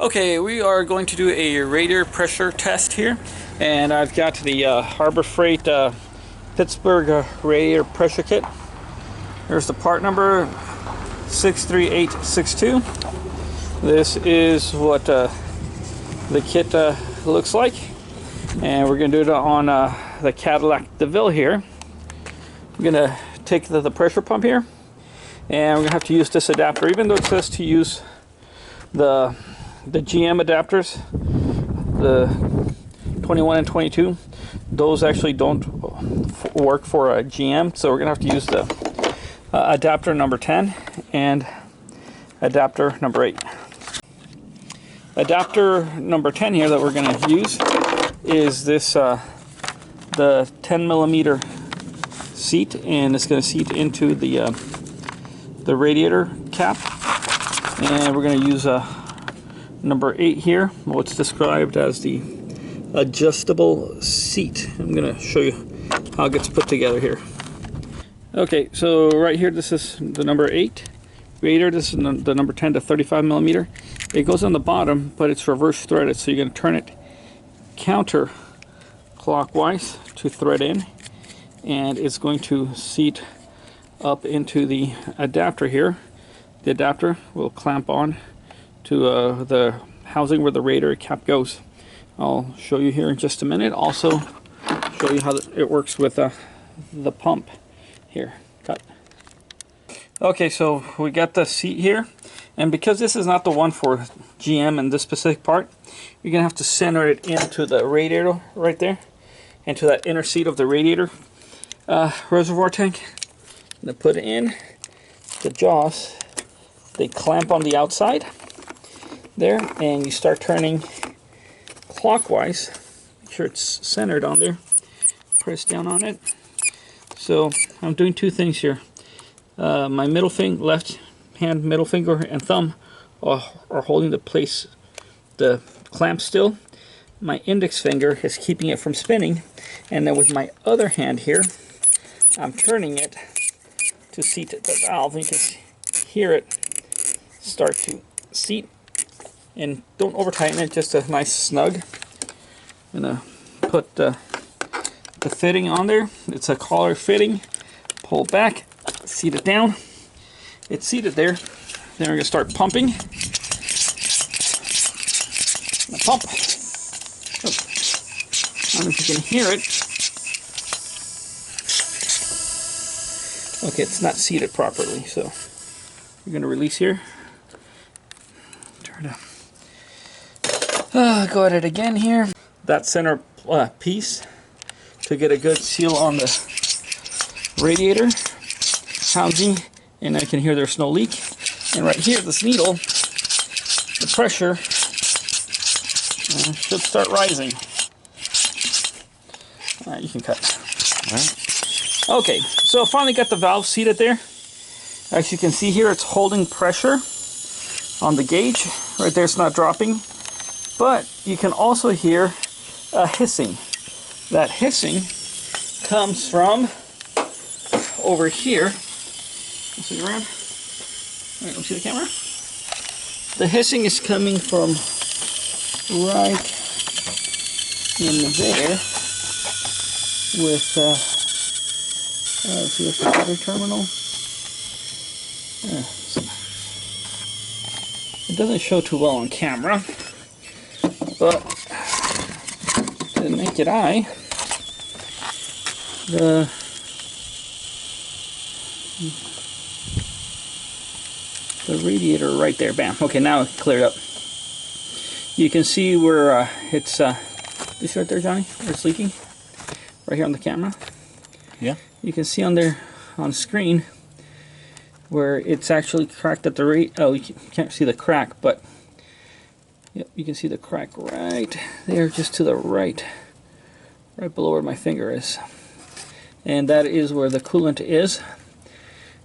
Okay, we are going to do a radiator pressure test here, and I've got the Harbor Freight Pittsburgh radiator pressure kit. Here's the part number 63862. This is what the kit looks like, and we're going to do it on the Cadillac Deville here. I'm going to take the pressure pump here, and we're going to have to use this adapter, even though it says to use the GM adapters, the 21 and 22, those actually don't work for a GM, so we're gonna have to use the adapter number 10 and adapter number 8. Adapter number 10 here that we're gonna use is this the 10 millimeter seat, and it's gonna seat into the radiator cap, and we're gonna use number 8 here, what's described as the adjustable seat. I'm going to show you how it gets put together here. Okay, so right here, this is the number 8 radiator. This is the number 10 to 35 millimeter. It goes on the bottom, but it's reverse threaded, so you're going to turn it counterclockwise to thread in, and it's going to seat up into the adapter here. The adapter will clamp on to the housing where the radiator cap goes. I'll show you here in just a minute. Also show you how it works with the pump here. Cut. Okay, so we got the seat here, and because this is not the one for GM in this specific part, you're gonna have to center it into the radiator right there, into that inner seat of the radiator reservoir tank. I'm gonna put it in. The jaws, they clamp on the outside there, and you start turning clockwise. Make sure it's centered on there. Press down on it. So I'm doing two things here. My middle finger, left hand middle finger and thumb are holding the clamp still. My index finger is keeping it from spinning, and then with my other hand here, I'm turning it to seat the valve. You can hear it start to seat. And don't over tighten it, just a nice snug. I'm gonna put the fitting on there. It's a collar fitting. Pull it back, seat it down. It's seated there. Then we're gonna start pumping. Pump. Oh. I don't know if you can hear it. Okay, it's not seated properly, so we're gonna release here. Turn it. Go at it again here. That center piece to get a good seal on the radiator housing, and I can hear there's no leak. And right here, this needle, the pressure should start rising. All right, you can cut. All right. Okay, so finally got the valve seated there. As you can see here, it's holding pressure on the gauge. Right there, it's not dropping. But you can also hear a hissing. That hissing comes from over here. Let's see around. All right, let's see the camera. The hissing is coming from right in there with let's see, what's the other terminal? It doesn't show too well on camera, but to the naked eye, the radiator right there, bam. Okay, now it cleared up. You can see where it's, this right there, Johnny, where it's leaking, right here on the camera. Yeah. You can see on there on screen where it's actually cracked at the rate. Oh, you can't see the crack, but yep, you can see the crack right there, just to the right below where my finger is. And that is where the coolant is.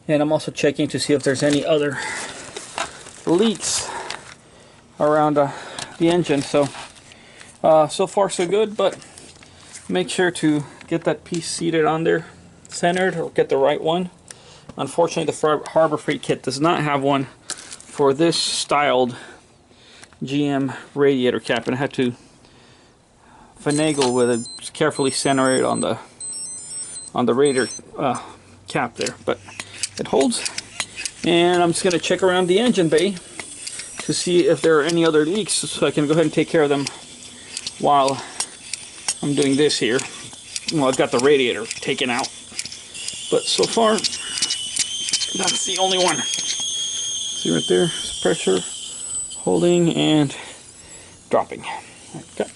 And I'm also checking to see if there's any other leaks around the engine. So so far so good, but make sure to get that piece seated on there, centered, or get the right one. Unfortunately, the Harbor Freight kit does not have one for this styled GM radiator cap, and I had to finagle with it, just carefully center it on the radiator cap there, but it holds. And I'm just going to check around the engine bay to see if there are any other leaks, so I can go ahead and take care of them while I'm doing this here. Well, I've got the radiator taken out, but so far that's the only one. See right there, pressure, holding and dropping. Okay.